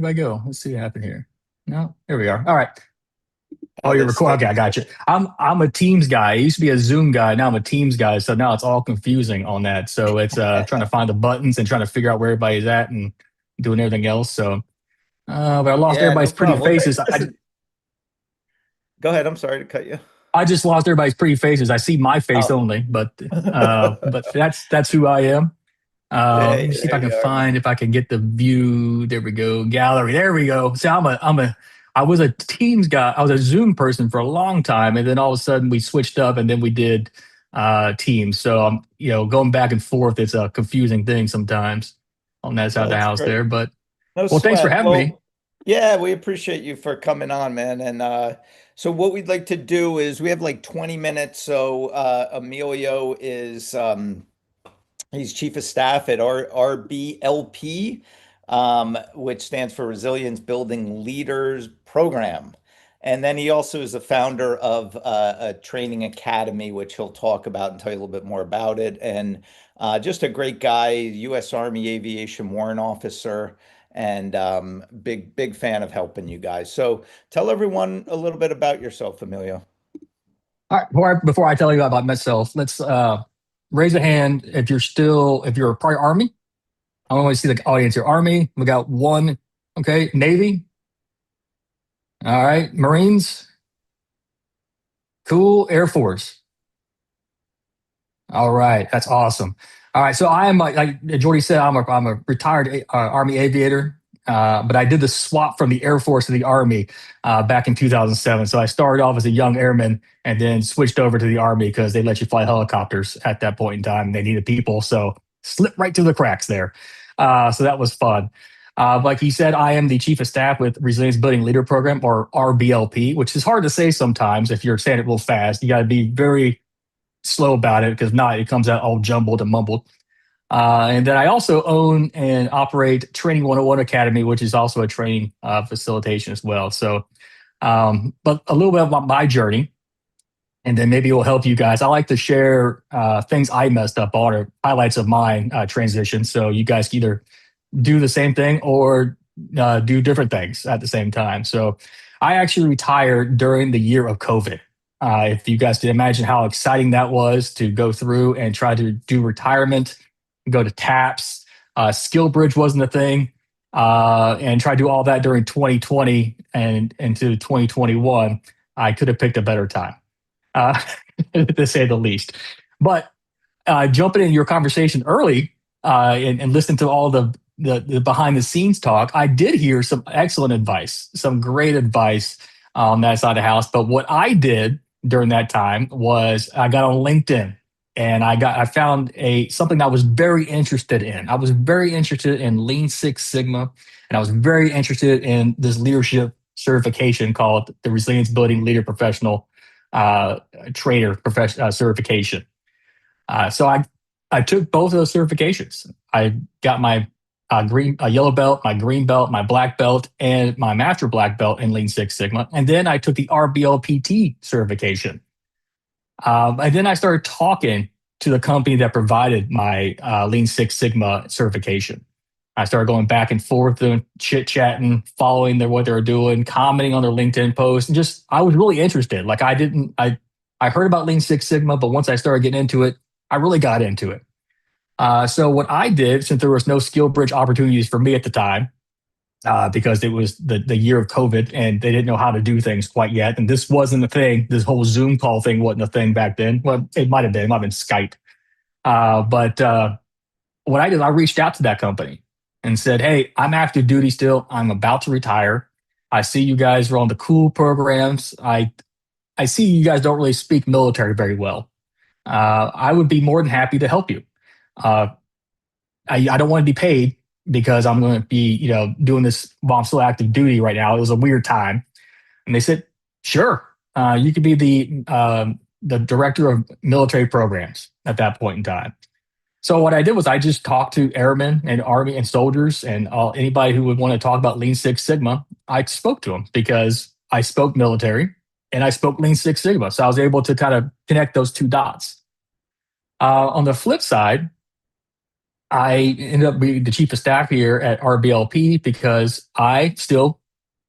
did I go? Let's see what happened here. No, here we are. All right. Oh, you're This recording. Okay, I thing. got you. I'm a Teams guy. I used to be a Zoom guy. Now I'm a Teams guy. So now it's all confusing on that. So it's trying to find the buttons and trying to figure out where everybody's at and doing everything else. So, but I lost Yeah, no everybody's pretty problem. Well, faces. listen, go ahead. I'm sorry to cut you. I just lost everybody's pretty faces. I see my face Oh, only, but that's who I am. yeah, Let me see if I there can you are, man. find if I can get the view. There we go, gallery. There we go. See, I was a Teams guy. I was a Zoom person for a long time, and then all of a sudden we switched up, and then we did Teams. So I'm going back and forth. It's a confusing thing sometimes on that side of the That's house there. great. But No well, thanks for sweat. having me. Well, yeah, we appreciate you for coming on, man. And so what we'd like to do is we have like 20 minutes. So Emilio is he's chief of staff at RBLP, which stands for Resilience Building Leaders Program. And then he also is the founder of a training academy, which he'll talk about and tell you a little bit more about it. And just a great guy, U.S. Army Aviation Warrant Officer, and big fan of helping you guys. So tell everyone a little bit about yourself, Emilio. All right, before I tell you about myself, let's raise a hand if you're a prior Army. I want to see the audience here. Army, we got one. Okay, Navy. All right, Marines. Cool. Air Force. All right, that's awesome. All right, so I am like Jordy said, I'm a retired Army aviator, but I did the swap from the Air Force to the Army back in 2007. So I started off as a young airman and then switched over to the Army because they let you fly helicopters at that point in time. They needed people, so slipped right through the cracks there. So that was fun. Like he said, I am the chief of staff with Resilience Building Leader Program, or RBLP, which is hard to say sometimes if you're saying it real fast. You got to be very slow about it because not it comes out all jumbled and mumbled. And then I also own and operate Training 101 Academy, which is also a training facilitation as well. So, but a little bit about my journey, and then maybe it will help you guys. I like to share things I messed up on or highlights of mine transition. So you guys can either do the same thing or do different things at the same time. So I actually retired during the year of COVID. If you guys can imagine how exciting that was to go through and try to do retirement, go to TAPS, Skill Bridge wasn't a thing, and try to do all that during 2020 and into 2021, I could have picked a better time, uh, to say the least. But jumping in your conversation early and listening to all the behind the scenes talk, I did hear some excellent advice, some great advice on that side of the house. But what I did during that time was I got on LinkedIn and I found a something I was very interested in. I was very interested in Lean Six Sigma, and I was very interested in this leadership certification called the Resilience Building Leader Professional Trainer certification. So I took both of those certifications. I got my yellow belt, my green belt, my black belt, and my master black belt in Lean Six Sigma. And then I took the RBLPT certification. And then I started talking to the company that provided my Lean Six Sigma certification. I started going back and forth, doing chit chatting, following what they were doing, commenting on their LinkedIn posts, and just I was really interested. Like I heard about Lean Six Sigma, but once I started getting into it, I really got into it. So what I did, since there was no skill bridge opportunities for me at the time, because it was the year of COVID and they didn't know how to do things quite yet, and this wasn't a thing. This whole Zoom call thing wasn't a thing back then. Well, it might have been. It might have been Skype. But what I did, I reached out to that company and said, "Hey, I'm active duty still. I'm about to retire. I see you guys are on the cool programs. I see you guys don't really speak military very well. I would be more than happy to help you. Uh, I don't want to be paid because I'm going to be, doing this while I'm still active duty right now. It was a weird time." And they said, "Sure, you could be the director of military programs at that point in time." So what I did was I just talked to airmen and army and soldiers and anybody who would want to talk about Lean Six Sigma. I spoke to them because I spoke military and I spoke Lean Six Sigma. So I was able to kind of connect those two dots. On the flip side, I ended up being the chief of staff here at RBLP because I still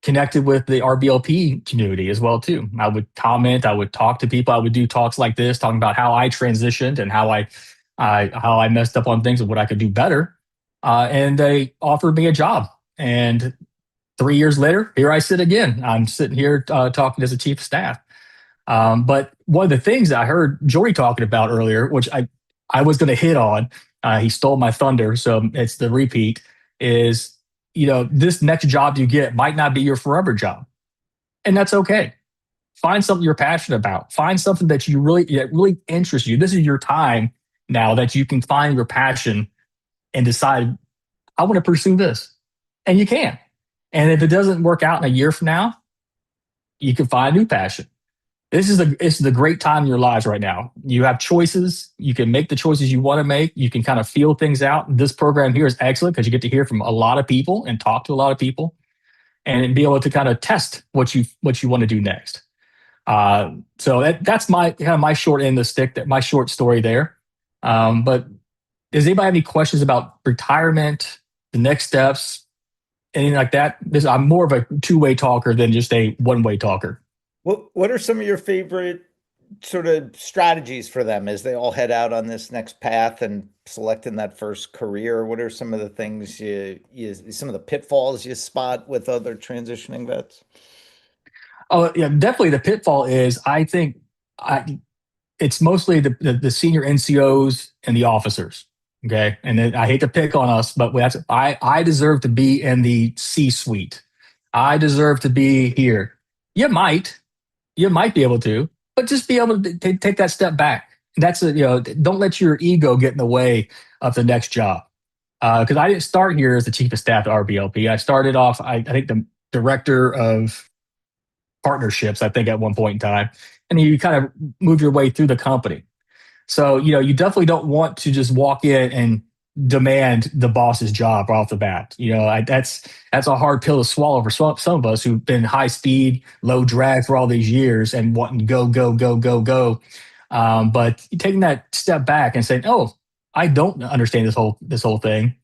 connected with the RBLP community as well too. I would comment, I would talk to people, I would do talks like this, talking about how I transitioned and how I messed up on things and what I could do better. And they offered me a job, and 3 years later, here I sit again. I'm sitting here talking as a chief of staff. But one of the things I heard Jory talking about earlier, which I was going to hit on, he stole my thunder, so it's the repeat, is, this next job you get might not be your forever job. And that's okay. Find something you're passionate about. Find something that really interests you. This is your time now that you can find your passion and decide, I want to pursue this. And you can. And if it doesn't work out in a year from now, you can find a new passion. This is the great time in your lives right now. You have choices. You can make the choices you want to make. You can kind of feel things out. This program here is excellent because you get to hear from a lot of people and talk to a lot of people, and be able to kind of test what you want to do next. So that's my kind of my short end of the stick. That my short story there. But does anybody have any questions about retirement, the next steps, anything like that? I'm more of a two-way talker than just a one-way talker. What are some of your favorite sort of strategies for them as they all head out on this next path and selecting that first career? What are some of the things some of the pitfalls you spot with other transitioning vets? Oh yeah, definitely. The pitfall is, I think, I it's mostly the senior NCOs and the officers. Okay, and then, I hate to pick on us, but I deserve to be in the C suite. I deserve to be here. You might, you might be able to, but just be able to take that step back. Don't let your ego get in the way of the next job. Because I didn't start here as the chief of staff at RBLP. I started off, I think, the director of partnerships, I think, at one point in time. And you kind of move your way through the company. So, you definitely don't want to just walk in and demand the boss's job right off the bat. That's a hard pill to swallow for some of us who've been high speed, low drag for all these years and wanting to go, go, go, go, go. But taking that step back and saying, "Oh, I don't understand this whole thing.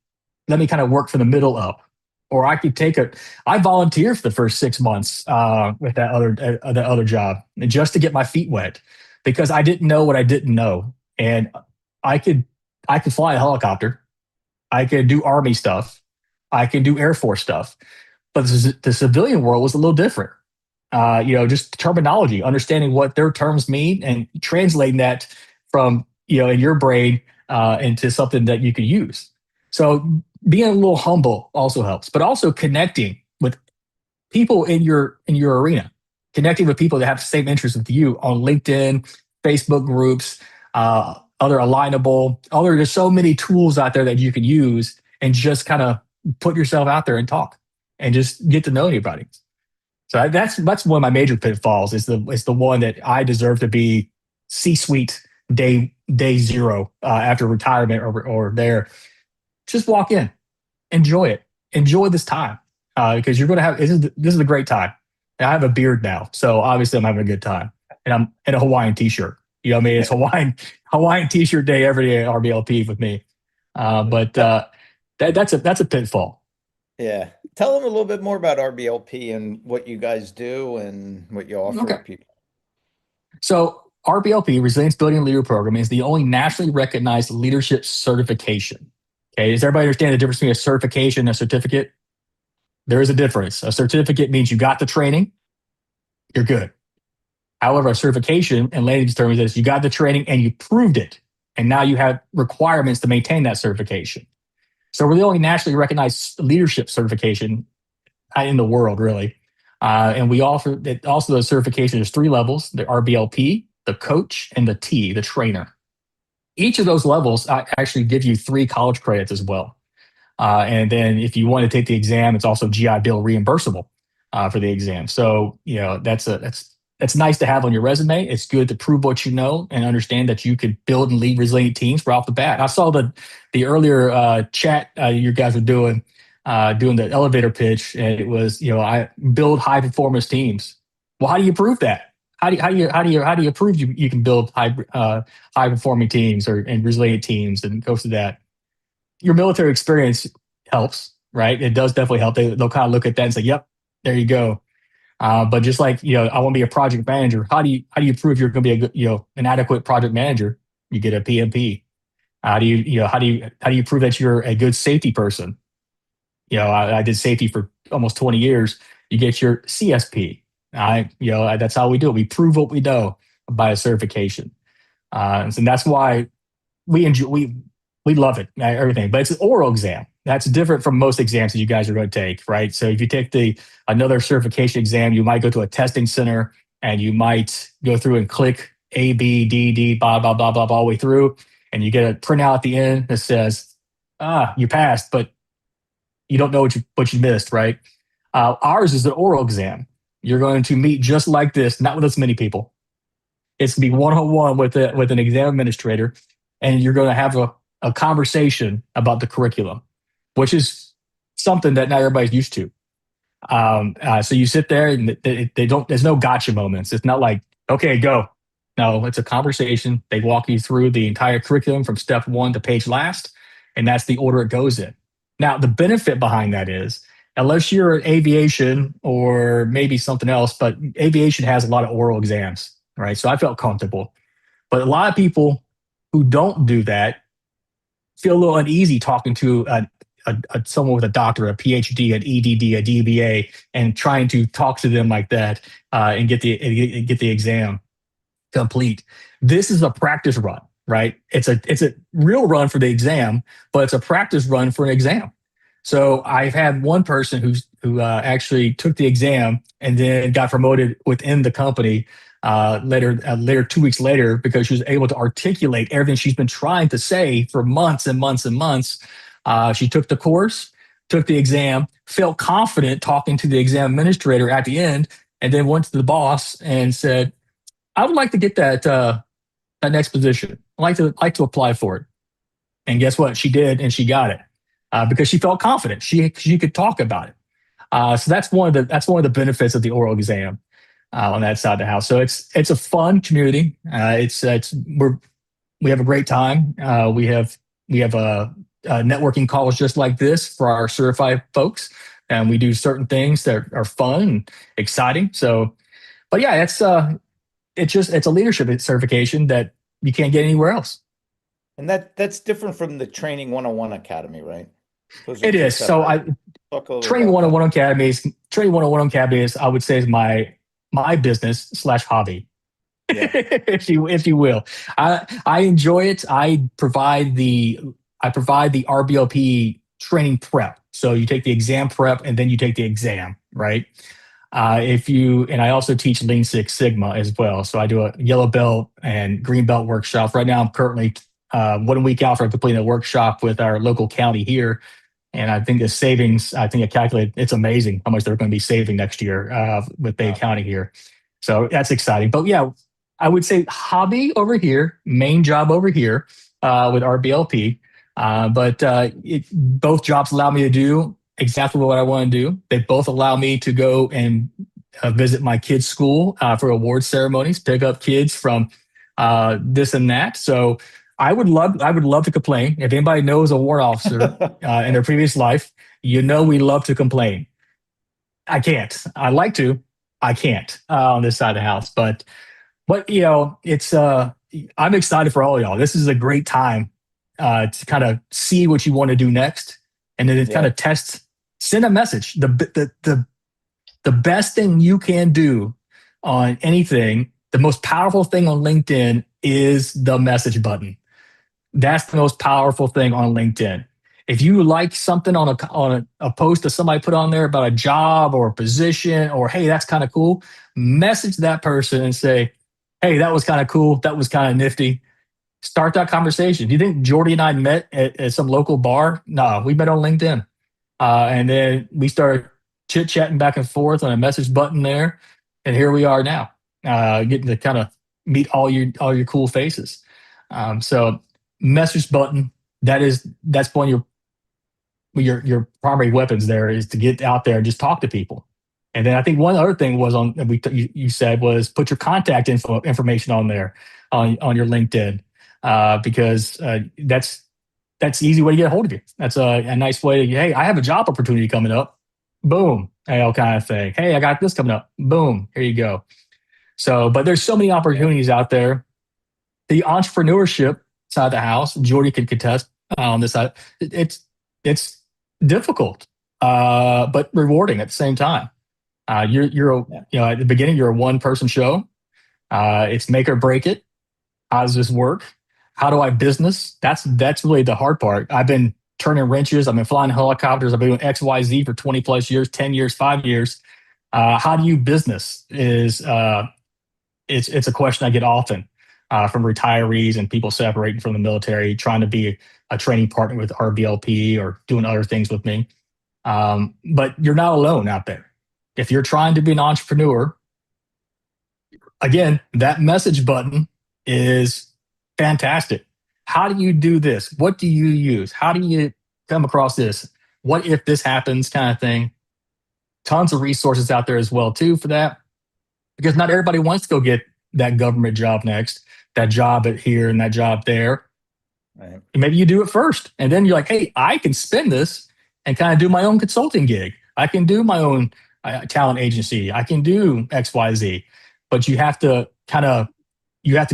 Let me kind of work from the middle up." Or I could I volunteered for the first 6 months with that other job, just to get my feet wet, because I didn't know what I didn't know. And I could I could fly a helicopter. I could do Army stuff. I could do Air Force stuff. But the civilian world was a little different. Just terminology, understanding what their terms mean and translating that from, in your brain into something that you could use. So being a little humble also helps, but also connecting with people in your arena, connecting with people that have the same interests with you on LinkedIn, Facebook groups, other alignable. There's so many tools out there that you can use, and just kind of put yourself out there and talk and just get to know anybody. So that's one of my major pitfalls. Is the one that I deserve to be C-suite day zero after retirement or there. Just walk in, enjoy it, enjoy this time, because you're going to have this is a great time. And I have a beard now, so obviously I'm having a good time, and I'm in a Hawaiian t-shirt. You know what I mean? It's Hawaiian t-shirt day every day at RBLP with me. That's a pitfall. Yeah. Tell them a little bit more about RBLP and what you guys do and what you offer Okay. people. So RBLP, Resilience Building and Leader Program, is the only nationally recognized leadership certification. Okay, does everybody understand the difference between a certification and a certificate? There is a difference. A certificate means you got the training, you're good. However, a certification, in layman's terms, is you got the training and you proved it, and now you have requirements to maintain that certification. So we're the only nationally recognized leadership certification in the world, really. And we offer it, also the certification. There's 3 levels: the RBLP, the coach, and the T, the trainer. Each of those levels actually give you 3 college credits as well. And then if you want to take the exam, it's also GI Bill reimbursable for the exam. So that's nice to have on your resume. It's good to prove what you know and understand that you could build and lead resilient teams right off the bat. I saw the earlier chat you guys were doing the elevator pitch, and it was, I build high performance teams. Well, how do you prove that? How do you prove you can build high performing teams and resilient teams, and go through that? your military experience helps, right? It does definitely help. They'll kind of look at that and say, "Yep, there you go." But just like, I want to be a project manager. How do you prove you're going to be a good, an adequate project manager? You get a PMP. How do you prove that you're a good safety person? I did safety for almost 20 years. You get your CSP. That's how we do it. We prove what we know by a certification. And that's why we enjoy, we love it, everything, but it's an oral exam. That's different from most exams that you guys are going to take, right? So if you take another certification exam, you might go to a testing center and you might go through and click A, B, D, D, blah, blah, blah, blah, blah, all the way through. And you get a printout at the end that says, you passed, but you don't know what you missed, right? Ours is an oral exam. You're going to meet just like this, not with as many people. It's going to be one-on-one with an exam administrator, and you're going to have a conversation about the curriculum, which is something that not everybody's used to. So you sit there, and they don't. There's no gotcha moments. It's not like, okay, go. No, it's a conversation. They walk you through the entire curriculum from step one to page last, and that's the order it goes in. Now, the benefit behind that is, unless you're in aviation or maybe something else, but aviation has a lot of oral exams, right? So I felt comfortable. But a lot of people who don't do that feel a little uneasy talking to someone with a doctorate, a PhD, an EDD, a DBA, and trying to talk to them like that and get the exam complete. This is a practice run, right? It's a real run for the exam, but it's a practice run for an exam. So I've had one person who actually took the exam and then got promoted within the company later 2 weeks later, because she was able to articulate everything she's been trying to say for months and months and months. She took the course, took the exam, felt confident talking to the exam administrator at the end, and then went to the boss and said, "I would like to get that next position. I'd like to apply for it." And guess what? She did, and she got it because she felt confident. She could talk about it. So that's one of the benefits of the oral exam on that side of the house. So it's a fun community. We have a great time. We have networking calls just like this for our certified folks, and we do certain things that are fun and exciting. So, but yeah, it's a leadership certification that you can't get anywhere else. And that's different from the Training 101 Academy, right? It is. So Training 101 Academies, I would say, is my business / hobby, yeah. if you will. I enjoy it. I provide the RBLP training prep. So you take the exam prep and then you take the exam, right? And I also teach Lean Six Sigma as well. So I do a yellow belt and green belt workshop. Right now, I'm currently 1 week out from completing a workshop with our local county here. And I think the savings, I calculated, it's amazing how much they're going to be saving next year with Bay County here. So that's exciting. But yeah, I would say hobby over here, main job over here with RBLP. But both jobs allow me to do exactly what I want to do. They both allow me to go and visit my kids' school for award ceremonies, pick up kids from this and that. So I would love to complain. If anybody knows a warrant officer in their previous life, we love to complain. I can't. I like to. I can't on this side of the house. But it's I'm excited for all of y'all. This is a great time to kind of see what you want to do next, and then kind of send a message. The best thing you can do on anything, the most powerful thing on LinkedIn is the message button. That's the most powerful thing on LinkedIn. If you like something on a post that somebody put on there about a job or a position, or hey, that's kind of cool, message that person and say, hey, that was kind of cool. That was kind of nifty. Start that conversation. Do you think Jordy and I met at some local bar? No, we met on LinkedIn. And then we started chit-chatting back and forth on a message button there. And here we are now, getting to kind of meet all your cool faces. So message button, that's one of your primary weapons there, is to get out there and just talk to people. And then I think one other thing was you said was put your contact information on there on your LinkedIn, because that's that's an easy way to get a hold of you. That's a nice way to, hey, I have a job opportunity coming up. Boom. Kind of thing. Hey, I got this coming up. Boom. Here you go. So, but there's so many opportunities out there. The entrepreneurship side of the house, Jordy can contest on this side. It's difficult, but rewarding at the same time. At the beginning, you're a one person show. It's make or break it. How does this work? How do I business? That's really the hard part. I've been turning wrenches. I've been flying helicopters. I've been doing XYZ for 20 plus years, 10 years, 5 years. How do you business it's a question I get often from retirees and people separating from the military, trying to be a training partner with RBLP or doing other things with me. But you're not alone out there. If you're trying to be an entrepreneur, again, that message button is fantastic. How do you do this? What do you use? How do you come across this? What if this happens kind of thing? Tons of resources out there as well too for that, because not everybody wants to go get that government job next, that job at here and that job there. Right. Maybe you do it first, and then you're like, hey, I can spend this and kind of do my own consulting gig. I can do my own talent agency. I can do X, Y, Z. But you have to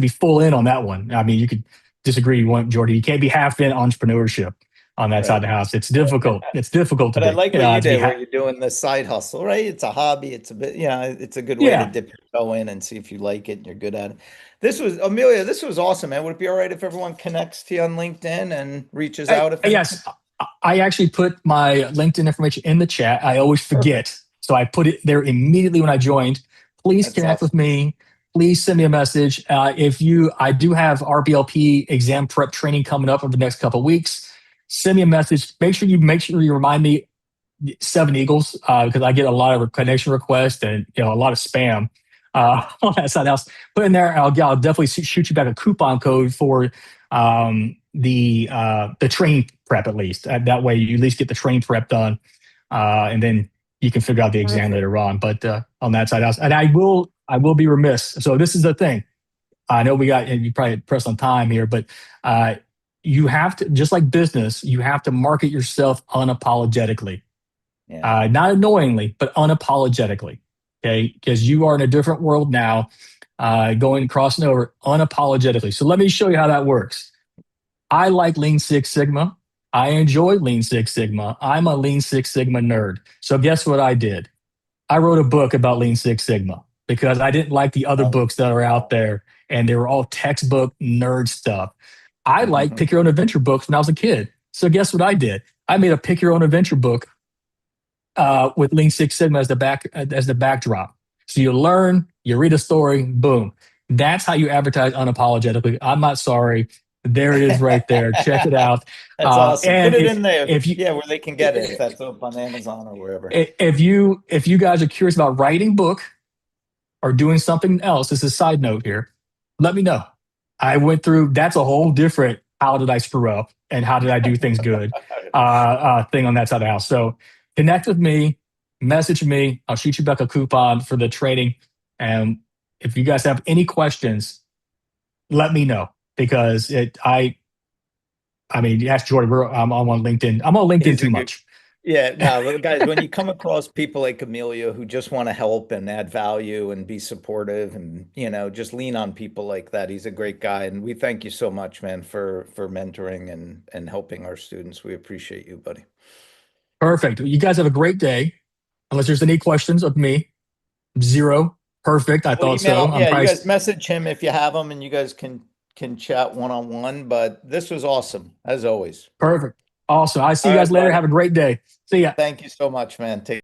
be full in on that one. I mean, you could disagree, Jordy. You can't be half in entrepreneurship on that side of the house. It's difficult. It's difficult to but be. I like what you did, where you're doing the side hustle, right? It's a hobby. It's a bit, it's a good way to dip your toe in and see if you like it and you're good at it. Emilio, this was awesome, man. Would it be all right if everyone connects to you on LinkedIn and reaches out? Yes. I actually put my LinkedIn information in the chat. I always forget. Perfect. So I put it there immediately when I joined. Please connect with me. Please send me a message. I do have RBLP exam prep training coming up over the next couple of weeks. Send me a message. Make sure you remind me 7 Eagles, because I get a lot of connection requests and a lot of spam on that side of the house. Put in there. I'll definitely shoot you back a coupon code for the train prep at least. That way you at least get the train prep done, and then you can figure out the exam later on. But on that side of the house, and I will be remiss. So this is the thing. I know you probably pressed on time here, but you have to, just like business, you have to market yourself unapologetically. Not annoyingly, but unapologetically. Okay. Because you are in a different world now, crossing over unapologetically. So let me show you how that works. I like Lean Six Sigma. I enjoy Lean Six Sigma. I'm a Lean Six Sigma nerd. So guess what I did? I wrote a book about Lean Six Sigma because I didn't like the other books that are out there, and they were all textbook nerd stuff. I liked pick your own adventure books when I was a kid. So guess what I did? I made a pick your own adventure book with Lean Six Sigma as the backdrop. So you learn, you read a story, boom. That's how you advertise unapologetically. I'm not sorry. There it is right there. Check it out. That's awesome. Put it in there where they can get it, if that's up on Amazon or wherever. If you guys are curious about writing book or doing something else, this is a side note here, let me know. I went through, that's a whole different how did I screw up and how did I do things good thing on that side of the house. So connect with me, message me. I'll shoot you back a coupon for the training. And if you guys have any questions, let me know, because ask Jordy. I'm on LinkedIn. I'm on LinkedIn too much. Yeah, no, guys, when you come across people like Emilio who just want to help and add value and be supportive and, just lean on people like that, he's a great guy. And we thank you so much, man, for mentoring and helping our students. We appreciate you, buddy. Perfect. You guys have a great day. Unless there's any questions of me, 0. Perfect. I thought so. You guys message him if you have them, and you guys can chat one-on-one. But this was awesome, as always. Perfect. Awesome. I see you guys later. Have a great day. See ya. Thank you so much, man. Take